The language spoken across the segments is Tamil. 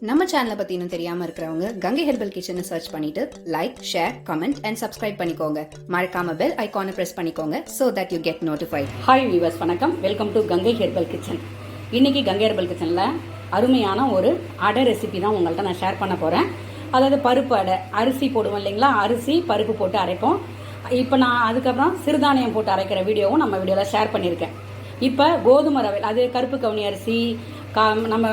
நம்ம சேனலை பத்தி இன்னும் தெரியாம இருக்கிறவங்க கங்கை ஹெர்பல் கிச்சனை சர்ச் பண்ணிட்டு like, share, comment and subscribe பண்ணிக்கோங்க. மறக்காம பெல் ஐகானை பிரஸ் பண்ணிக்கோங்க so that you get notified. Hi viewers, வணக்கம். Welcome to Gangai herbal kitchen. இன்னைக்கு கங்கை ஹெர்பல் கிச்சனில் அருமையான ஒரு அடை ரெசிபி தான் உங்கள்கிட்ட நான் ஷேர் பண்ண போகிறேன். அதாவது பருப்பு அடை. அரிசி போடுவோம் இல்லைங்களா, அரிசி பருப்பு போட்டு அரைப்போம். இப்போ நான் அதுக்கப்புறம் சிறுதானியம் போட்டு அரைக்கிற வீடியோவும் நம்ம வீடியோவில் ஷேர் பண்ணியிருக்கேன். இப்போ கோதுமை ரவை, அது கருப்பு கவுனி அரிசி, நம்ம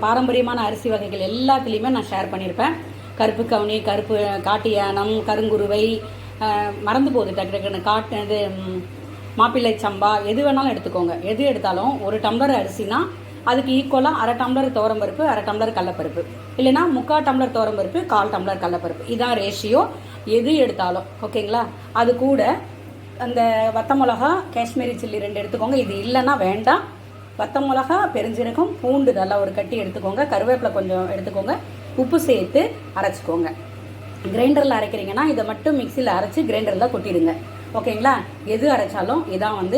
பாரம்பரியமான அரிசி வகைகள் எல்லாத்துலேயுமே நான் ஷேர் பண்ணியிருப்பேன். கருப்பு கவுனி, கருப்பு காட்டு யானம், கருங்குருவை, மறந்து போகுது டக்குன்னு, இது மாப்பிள்ளை சம்பா, எது வேணாலும் எடுத்துக்கோங்க. எது எடுத்தாலும் ஒரு டம்ளர் அரிசினா அதுக்கு ஈக்குவலாக அரை டம்ளர் துவரம்பருப்பு, அரை டம்ளர் கடலப்பருப்பு, இல்லைனா 3/4 டம்ளர் துவரம்பருப்பு, 1/4 டம்ளர் கடலப்பருப்பு. இதான் ரேஷியோ. எது எடுத்தாலும் ஓகேங்களா. அது கூட அந்த வத்த மிளகா, காஷ்மீரி சில்லி 2 எடுத்துக்கோங்க. இது இல்லைன்னா வேண்டாம். வத்த மிளகா, பெருஞ்சீரகம், பூண்டு நல்லா ஒரு கட்டி எடுத்துக்கோங்க. கருவேப்பிலை கொஞ்சம் எடுத்துக்கோங்க. உப்பு சேர்த்து அரைச்சிக்கோங்க. கிரைண்டரில் அரைக்கிறீங்கன்னா இதை மட்டும் மிக்சியில் அரைச்சி கிரைண்டரில் கொட்டிடுங்க. ஓகேங்களா. எது அரைச்சாலும் இதான்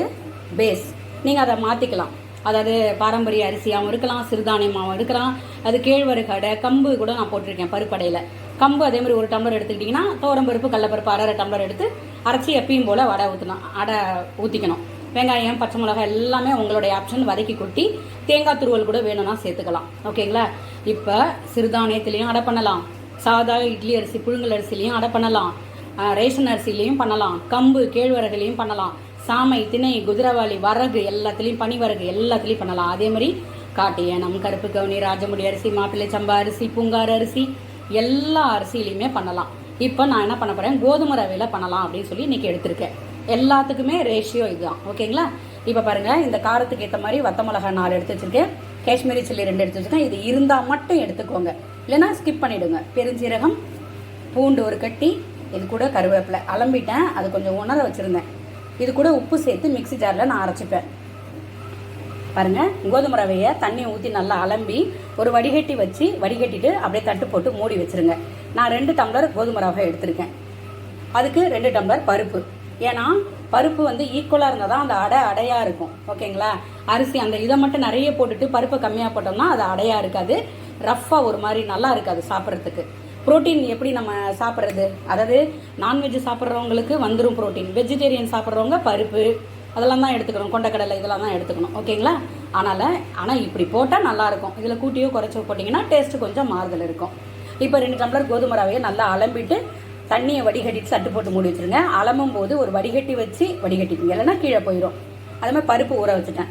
பேஸ். நீங்கள் அதை மாற்றிக்கலாம். அதாவது பாரம்பரிய அரிசியாகவும் இருக்கலாம், சிறுதானியமாகவும் இருக்கலாம். அது கேழ்வரகு அடை, கம்பு கூட நான் போட்டிருக்கேன் பருப்படையில். கம்பு அதே மாதிரி 1 டம்ளர் எடுத்துக்கிட்டிங்கன்னா துவரம்பருப்பு, கடலப்பருப்பு 1/2 டம்ளர் எடுத்து அரைச்சி எப்பயும் போல் அடை ஊற்றிக்கணும். வெங்காயம், பச்சை மிளகாய் எல்லாமே உங்களுடைய ஆப்ஷன். வதக்கி கொட்டி தேங்காய் துருவல் கூட வேணும்னா சேர்த்துக்கலாம். ஓகேங்களா. இப்போ சிறுதானியத்துலேயும் அடை பண்ணலாம், சாதா இட்லி அரிசி புழுங்கல் அரிசிலையும் அடை பண்ணலாம், ரேஷன் அரிசிலையும் பண்ணலாம், கம்பு கேழ்வரகுலையும் பண்ணலாம், சாமை, திணை, குதிரவாளி, வரகு எல்லாத்துலேயும், பனிவரகு எல்லாத்துலேயும் பண்ணலாம். அதே மாதிரி காட்டு ஏனம், கருப்பு கவுனி, ராஜமுடி அரிசி, மாப்பிள்ளை சம்பா அரிசி, பூங்காறு அரிசி எல்லா அரிசிலையுமே பண்ணலாம். இப்போ நான் என்ன பண்ண போகிறேன், கோதுமை ரவையில் பண்ணலாம் அப்படின்னு சொல்லி இன்றைக்கி எடுத்திருக்கேன். எல்லாத்துக்குமே ரேஷியோ இதுதான். ஓகேங்களா. இப்போ பாருங்கள், இந்த காரத்துக்கு ஏற்ற மாதிரி வத்த மிளகா 4 எடுத்து வச்சுருக்கேன். காஷ்மீரி சில்லி 2 எடுத்து வச்சுருக்கேன். இது இருந்தால் மட்டும் எடுத்துக்கோங்க, இல்லைன்னா ஸ்கிப் பண்ணிவிடுங்க. பெருஞ்சீரகம், பூண்டு ஒரு கட்டி, இது கூட கருவேப்பிலை அலம்பிட்டேன், அது கொஞ்சம் உணர வச்சுருந்தேன். இது கூட உப்பு சேர்த்து மிக்சி ஜாரில் நான் அரைச்சிப்பேன். பாருங்கள், கோதுமை ரவையை தண்ணி ஊற்றி நல்லா அலம்பி ஒரு வடிகட்டி வச்சு வடிகட்டிட்டு அப்படியே தட்டு போட்டு மூடி வச்சுருங்க. நான் 2 டம்ளர் கோதுமை ரவை எடுத்திருக்கேன். அதுக்கு 2 டம்ளர் பருப்பு. ஏன்னா பருப்பு ஈக்குவலாக இருந்தால் தான் அந்த அடையாக இருக்கும். ஓகேங்களா. அரிசி அந்த இதை மட்டும் நிறைய போட்டுட்டு பருப்பை கம்மியாக போட்டோம்னா அது அடையாக இருக்காது, ரஃப்பாக ஒரு மாதிரி நல்லா இருக்காது சாப்பிட்றதுக்கு. ப்ரோட்டீன் எப்படி நம்ம சாப்பிட்றது, அதாவது நான்வெஜ் சாப்பிட்றவங்களுக்கு வந்துடும் ப்ரோட்டீன். வெஜிடேரியன் சாப்பிட்றவங்க பருப்பு அதெல்லாம் தான் எடுத்துக்கணும், கொண்டக்கடலை இதெல்லாம் தான் எடுத்துக்கணும். ஓகேங்களா. ஆனால் இப்படி போட்டால் நல்லாயிருக்கும். இதில் கூட்டியோ குறைச்சோ போட்டிங்கன்னா டேஸ்ட்டு கொஞ்சம் மாறுதல் இருக்கும். இப்போ 2 டம்ளர் கோதுமை ரவையை நல்லா அலம்பிட்டு தண்ணியை வடிகட்டிட்டு சட்டு போட்டு மூடி வச்சுருங்க. அலம்பும் போது ஒரு வடிகட்டி வச்சு வடிகட்டிங்க, இல்லைன்னா கீழே போயிடும். அதே மாதிரி பருப்பு ஊற வச்சுட்டேன்.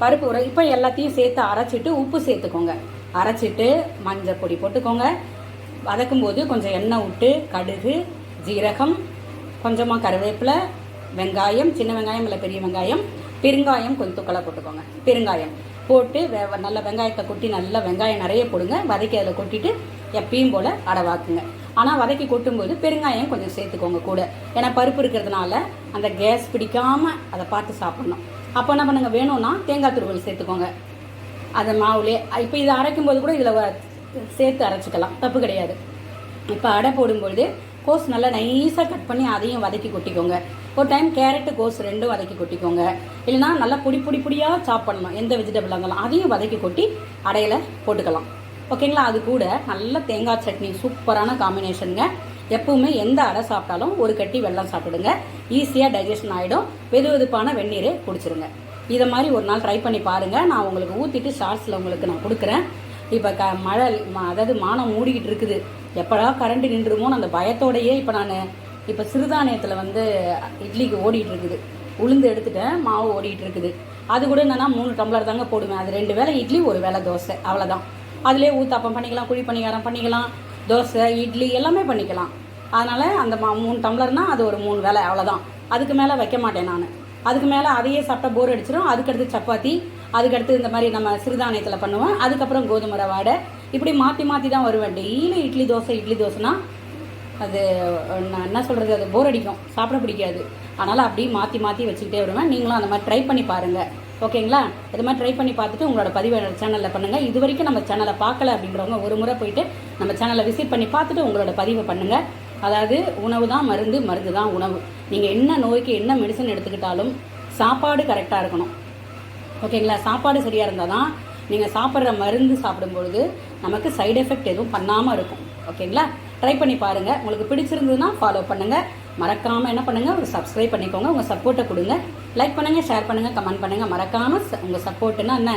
பருப்பு ஊற இப்போ எல்லாத்தையும் சேர்த்து அரைச்சிட்டு உப்பு சேர்த்துக்கோங்க. அரைச்சிட்டு மஞ்சள் பொடி போட்டுக்கோங்க. வதக்கும் போது கொஞ்சம் எண்ணெய் விட்டு கடுகு, ஜீரகம், கொஞ்சமாக கருவேப்பிலை, வெங்காயம், சின்ன வெங்காயம் இல்லை பெரிய வெங்காயம், பெருங்காயம் கொஞ்சம் துக்கலாக போட்டுக்கோங்க. பெருங்காயம் போட்டு நல்ல வெங்காயத்தை கொட்டி, நல்லா வெங்காயம் நிறைய போடுங்க. வதக்கி அதில் கொட்டிட்டு எப்பயும் போல் அடவாக்குங்க. ஆனால் வதக்கி கொட்டும்போது பெருங்காயம் கொஞ்சம் சேர்த்துக்கோங்க கூட. ஏன்னா பருப்பு இருக்கிறதுனால அந்த கேஸ் பிடிக்காமல் அதை பார்த்து சாப்பிட்ணும். அப்போ என்ன பண்ணுங்க, வேணும்னா தேங்காய் துருவல் சேர்த்துக்கோங்க அந்த மாவுலே. இப்போ இதை அரைக்கும் போது கூட இதில் சேர்த்து அரைச்சிக்கலாம், தப்பு கிடையாது. இப்போ அடை போடும்பொழுது கோஸ் நல்லா நைஸாக கட் பண்ணி அதையும் வதக்கி கொட்டிக்கோங்க. ஒரு டைம் கேரட்டு, கோஸ் 2 வதக்கி கொட்டிக்கோங்க. இல்லைனா நல்லா பொடியாக சாப் பண்ணணும். எந்த வெஜிடபிளாக இருந்தாலும் அதையும் வதக்கி கொட்டி அடையில் போட்டுக்கலாம். ஓகேங்களா. அது கூட நல்ல தேங்காய் சட்னி சூப்பரான காம்பினேஷனுங்க. எப்பவுமே எந்த அடை சாப்பிட்டாலும் ஒரு கட்டி வெல்லம் சாப்பிடுங்க, ஈஸியாக டைஜஷன் ஆகிடும். வெதுவெதுப்பான வெந்நீர் குடிச்சிருங்க. இதை மாதிரி ஒரு நாள் ட்ரை பண்ணி பாருங்கள். நான் உங்களுக்கு ஊற்றிட்டு ஷார்ட்ஸில் உங்களுக்கு நான் கொடுக்குறேன். இப்போ மழை, அதாவது மானம் மூடிக்கிட்டு இருக்குது, எப்படா கரண்ட் நின்றுமோன்னு அந்த பயத்தோடையே இப்போ சிறுதானியத்தில் இட்லிக்கு ஓடிட்டு இருக்குது. உளுந்து எடுத்துட்டேன், மாவு ஓடிட்டு இருக்குது. அது கூட என்னன்னா 3 டம்ளர் தாங்க போடுவேன். அது 2 வேளை இட்லி, 1 வேளை தோசை, அவ்வளோதான். அதிலே ஊத்தாப்பம் பண்ணிக்கலாம், குழி பணியாரம் பண்ணிக்கலாம், தோசை, இட்லி எல்லாமே பண்ணிக்கலாம். அதனால் அந்த 3 டம்ளர்னால் அது ஒரு 3 வேளை, அவ்வளோதான். அதுக்கு மேலே வைக்க மாட்டேன் நான். அதுக்கு மேலே அதையே சாப்பிட்டா போர் அடிச்சிடும். அதுக்கடுத்து சப்பாத்தி, அதுக்கடுத்து இந்த மாதிரி நம்ம சிறுதானியத்தில் பண்ணுவேன். அதுக்கப்புறம் கோதுமை ரவை அடை, இப்படி மாற்றி தான் வருவேன். டெய்லி இட்லி தோசைனா அது நான் என்ன சொல்கிறது, அது போர் அடிக்கும், சாப்பிட பிடிக்காது. அதனால் அப்படி மாற்றி வச்சுக்கிட்டே வருவேன். நீங்களும் அந்த மாதிரி ட்ரை பண்ணி பாருங்கள். ஓகேங்களா. இது மாதிரி ட்ரை பண்ணி பார்த்துட்டு உங்களோட பதிவை சேனலில் பண்ணுங்கள். இது வரைக்கும் நம்ம சேனலை பார்க்கல அப்படின்றவங்க ஒரு முறை போயிட்டு நம்ம சேனலை விசிட் பண்ணி பார்த்துட்டு உங்களோட பதிவை பண்ணுங்கள். அதாவது உணவு தான் மருந்து, மருந்து தான் உணவு. நீங்கள் என்ன நோய்க்கு என்ன மெடிசன் எடுத்துக்கிட்டாலும் சாப்பாடு கரெக்டாக இருக்கணும். ஓகேங்களா. சாப்பாடு சரியாக இருந்தால் தான் நீங்கள் சாப்பிட்ற மருந்து சாப்பிடும்பொழுது நமக்கு சைடு எஃபெக்ட் எதுவும் பண்ணாமல் இருக்கும். ஓகேங்களா? ட்ரை பண்ணி பாருங்கள். உங்களுக்கு பிடிச்சிருந்ததுன்னா ஃபாலோ பண்ணுங்கள். மறக்காமல் என்ன பண்ணுங்கள், ஒரு சப்ஸ்கிரைப் பண்ணிக்கோங்க. உங்கள் சப்போர்ட்டை கொடுங்க. லைக் பண்ணுங்கள், ஷேர் பண்ணுங்கள், கமெண்ட் பண்ணுங்கள். மறக்காமல் உங்கள் சப்போர்ட்டுன்னா என்ன,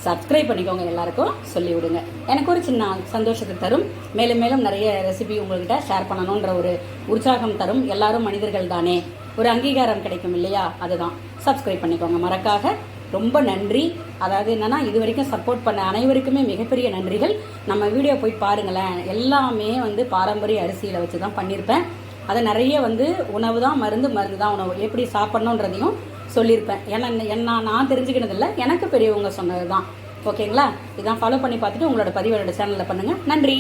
சப்ஸ்கிரைப் பண்ணிக்கோங்க. எல்லாருக்கும் சொல்லிவிடுங்க. எனக்கு ஒரு சின்ன சந்தோஷத்தை தரும். மேலும் மேலும் நிறைய ரெசிபி உங்கள்கிட்ட ஷேர் பண்ணணுன்ற ஒரு உற்சாகம் தரும். எல்லாரும் மனிதர்கள் தானே, ஒரு அங்கீகாரம் கிடைக்கும் இல்லையா? அதுதான். சப்ஸ்கிரைப் பண்ணிக்கோங்க மறக்காக. ரொம்ப நன்றி. அதாவது என்னன்னா, இது வரைக்கும் சப்போர்ட் பண்ண அனைவருக்குமே மிகப்பெரிய நன்றிகள். நம்ம வீடியோ போய் பாருங்களேன். எல்லாமே பாரம்பரிய அரிசியில் வச்சு தான் பண்ணியிருப்பேன். அதை நிறைய உணவு தான் மருந்து, மருந்து தான் உணவு, எப்படி சாப்பிட்ணுன்றதையும் சொல்லியிருப்பேன். ஏன்னா நான் தெரிஞ்சுக்கினதில்லை, எனக்கு பெரியவங்க சொன்னது தான். ஓகேங்களா? இதான் ஃபாலோ பண்ணி பார்த்துட்டு உங்களோட பதிவு என்னோட சேனலில் பண்ணுங்கள். நன்றி.